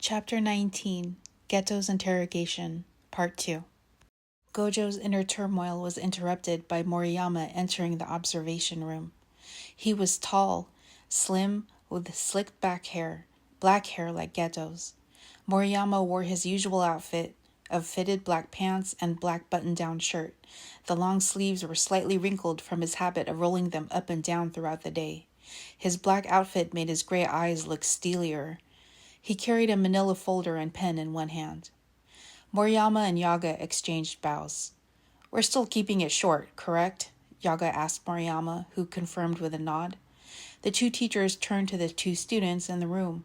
Chapter 19, Geto's Interrogation, Part 2. Gojo's inner turmoil was interrupted by Moriyama entering the observation room. He was tall, slim, with slicked back hair, black hair like Geto's. Moriyama wore his usual outfit of fitted black pants and black button-down shirt. The long sleeves were slightly wrinkled from his habit of rolling them up and down throughout the day. His black outfit made his gray eyes look steelier. He carried a manila folder and pen in one hand. Moriyama and Yaga exchanged bows. "We're still keeping it short, correct?" Yaga asked Moriyama, who confirmed with a nod. The two teachers turned to the two students in the room.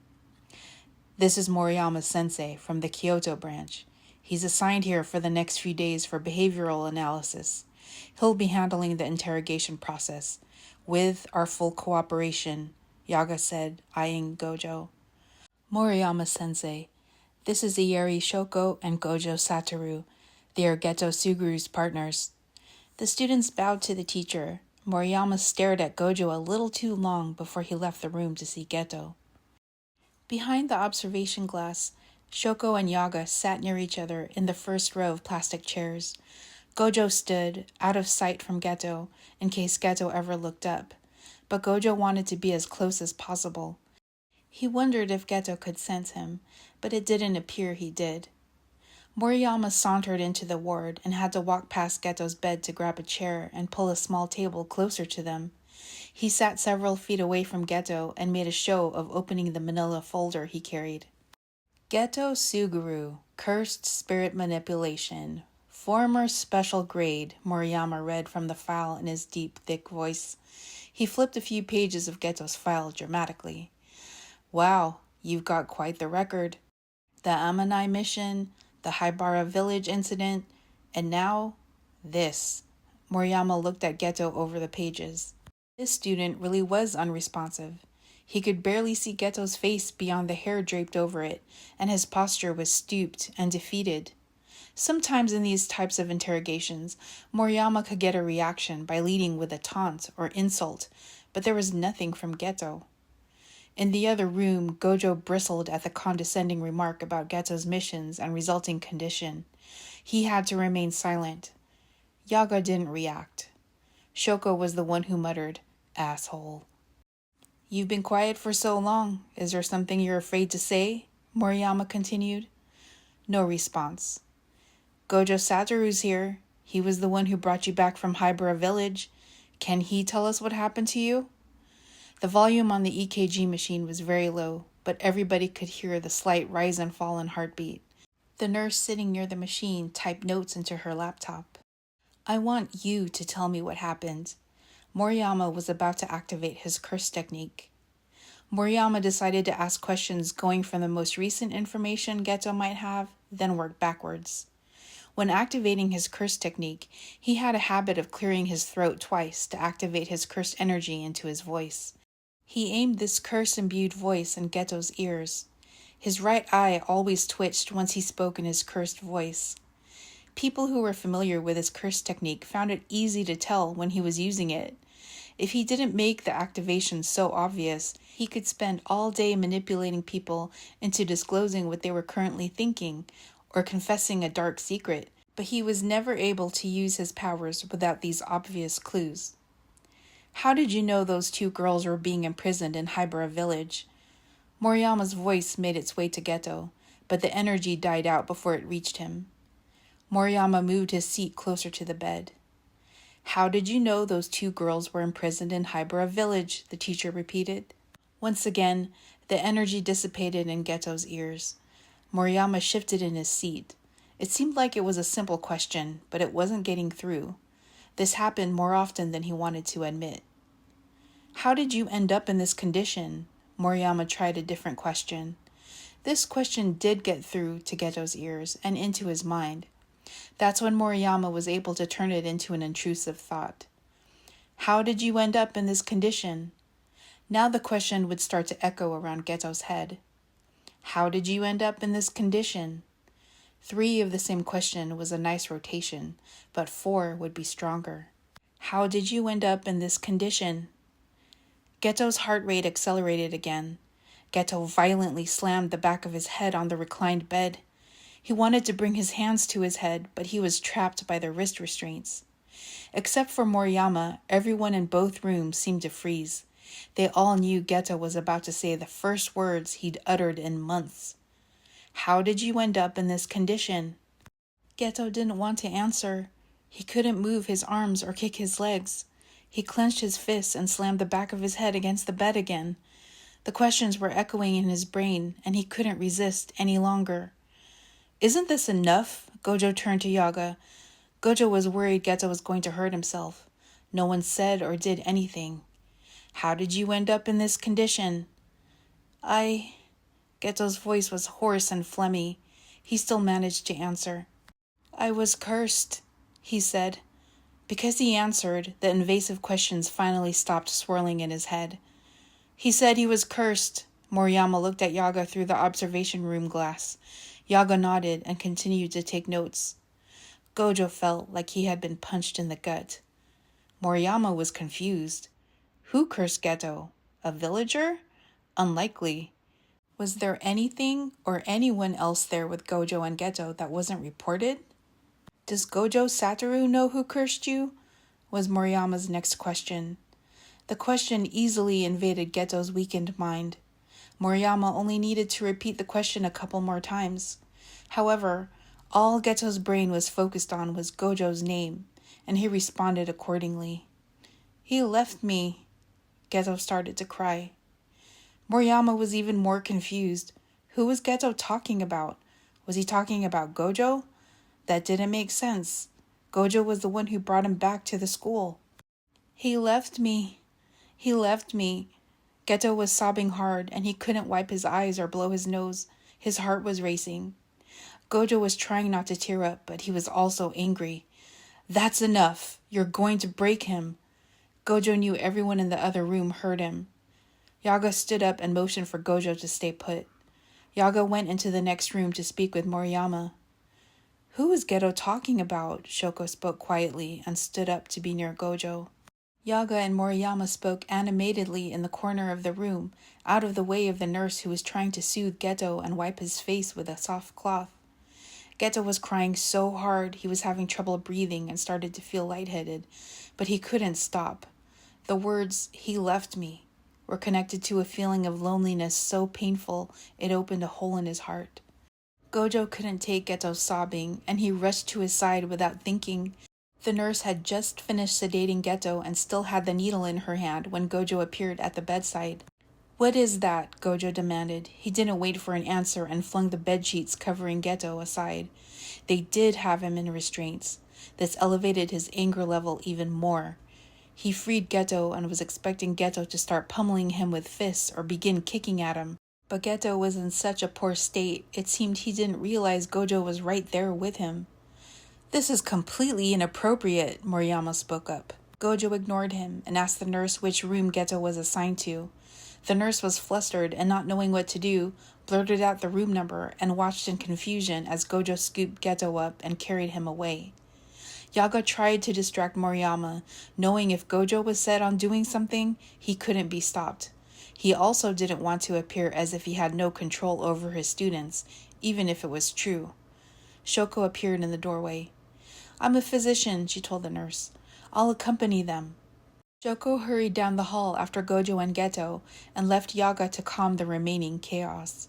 "This is Moriyama Sensei from the Kyoto branch. He's assigned here for the next few days for behavioral analysis. He'll be handling the interrogation process, with our full cooperation," Yaga said, eyeing Gojo. "Moriyama-sensei, this is Ieri Shoko and Gojo Satoru. They are SatoSugu's partners." The students bowed to the teacher. Moriyama stared at Gojo a little too long before he left the room to see Geto. Behind the observation glass, Shoko and Yaga sat near each other in the first row of plastic chairs. Gojo stood, out of sight from Geto, in case Geto ever looked up, but Gojo wanted to be as close as possible. He wondered if Geto could sense him, but it didn't appear he did. Moriyama sauntered into the ward and had to walk past Geto's bed to grab a chair and pull a small table closer to them. He sat several feet away from Geto and made a show of opening the manila folder he carried. Geto Suguru, Cursed Spirit Manipulation. Former Special Grade, Moriyama read from the file in his deep, thick voice. He flipped a few pages of Geto's file dramatically. "Wow, you've got quite the record. The Amanai mission, the Haibara village incident, and now this." Moriyama looked at Geto over the pages. This student really was unresponsive. He could barely see Geto's face beyond the hair draped over it, and his posture was stooped and defeated. Sometimes in these types of interrogations, Moriyama could get a reaction by leading with a taunt or insult, but there was nothing from Geto. In the other room, Gojo bristled at the condescending remark about Geto's missions and resulting condition. He had to remain silent. Yaga didn't react. Shoko was the one who muttered, "Asshole." "You've been quiet for so long. Is there something you're afraid to say?" Moriyama continued. No response. "Gojo Satoru's here. He was the one who brought you back from Haibara village. Can he tell us what happened to you?" The volume on the EKG machine was very low, but everybody could hear the slight rise and fall in heartbeat. The nurse sitting near the machine typed notes into her laptop. "I want you to tell me what happened." Moriyama was about to activate his curse technique. Moriyama decided to ask questions going from the most recent information Geto might have, then work backwards. When activating his curse technique, he had a habit of clearing his throat twice to activate his cursed energy into his voice. He aimed this curse-imbued voice in Geto's ears. His right eye always twitched once he spoke in his cursed voice. People who were familiar with his curse technique found it easy to tell when he was using it. If he didn't make the activation so obvious, he could spend all day manipulating people into disclosing what they were currently thinking or confessing a dark secret, but he was never able to use his powers without these obvious clues. "How did you know those two girls were being imprisoned in Haibara village?" Moriyama's voice made its way to Geto, but the energy died out before it reached him. Moriyama moved his seat closer to the bed. "How did you know those two girls were imprisoned in Haibara village?" the teacher repeated. Once again, the energy dissipated in Geto's ears. Moriyama shifted in his seat. It seemed like it was a simple question, but it wasn't getting through. This happened more often than he wanted to admit. "How did you end up in this condition?" Moriyama tried a different question. This question did get through to Geto's ears and into his mind. That's when Moriyama was able to turn it into an intrusive thought. "How did you end up in this condition?" Now the question would start to echo around Geto's head. "How did you end up in this condition?" 3 of the same question was a nice rotation, but 4 would be stronger. "How did you end up in this condition?" Geto's heart rate accelerated again. Geto violently slammed the back of his head on the reclined bed. He wanted to bring his hands to his head, but he was trapped by the wrist restraints. Except for Moriyama, everyone in both rooms seemed to freeze. They all knew Geto was about to say the first words he'd uttered in months. "How did you end up in this condition?" Geto didn't want to answer. He couldn't move his arms or kick his legs. He clenched his fists and slammed the back of his head against the bed again. The questions were echoing in his brain, and he couldn't resist any longer. "Isn't this enough?" Gojo turned to Yaga. Gojo was worried Geto was going to hurt himself. No one said or did anything. "How did you end up in this condition?" Geto's voice was hoarse and phlegmy. He still managed to answer. "I was cursed," he said. Because he answered, the invasive questions finally stopped swirling in his head. "He said he was cursed." Moriyama looked at Yaga through the observation room glass. Yaga nodded and continued to take notes. Gojo felt like he had been punched in the gut. Moriyama was confused. Who cursed Geto? A villager? Unlikely. Was there anything or anyone else there with Gojo and Geto that wasn't reported? "Does Gojo Satoru know who cursed you?" was Moriyama's next question. The question easily invaded Geto's weakened mind. Moriyama only needed to repeat the question a couple more times. However, all Geto's brain was focused on was Gojo's name, and he responded accordingly. "He left me." Geto started to cry. Moriyama was even more confused. Who was Geto talking about? Was he talking about Gojo? That didn't make sense. Gojo was the one who brought him back to the school. "He left me. He left me." Geto was sobbing hard, and he couldn't wipe his eyes or blow his nose. His heart was racing. Gojo was trying not to tear up, but he was also angry. "That's enough. You're going to break him." Gojo knew everyone in the other room heard him. Yaga stood up and motioned for Gojo to stay put. Yaga went into the next room to speak with Moriyama. "Who is Geto talking about?" Shoko spoke quietly and stood up to be near Gojo. Yaga and Moriyama spoke animatedly in the corner of the room, out of the way of the nurse who was trying to soothe Geto and wipe his face with a soft cloth. Geto was crying so hard he was having trouble breathing and started to feel lightheaded, but he couldn't stop. The words, "he left me," were connected to a feeling of loneliness so painful it opened a hole in his heart. Gojo couldn't take Geto's sobbing, and he rushed to his side without thinking. The nurse had just finished sedating Geto and still had the needle in her hand when Gojo appeared at the bedside. "What is that?" Gojo demanded. He didn't wait for an answer and flung the bedsheets covering Geto aside. They did have him in restraints. This elevated his anger level even more. He freed Geto and was expecting Geto to start pummeling him with fists or begin kicking at him. But Geto was in such a poor state, it seemed he didn't realize Gojo was right there with him. "This is completely inappropriate," Moriyama spoke up. Gojo ignored him and asked the nurse which room Geto was assigned to. The nurse was flustered and not knowing what to do, blurted out the room number and watched in confusion as Gojo scooped Geto up and carried him away. Yaga tried to distract Moriyama, knowing if Gojo was set on doing something, he couldn't be stopped. He also didn't want to appear as if he had no control over his students, even if it was true. Shoko appeared in the doorway. "I'm a physician," she told the nurse. "I'll accompany them." Shoko hurried down the hall after Gojo and Geto and left Yaga to calm the remaining chaos.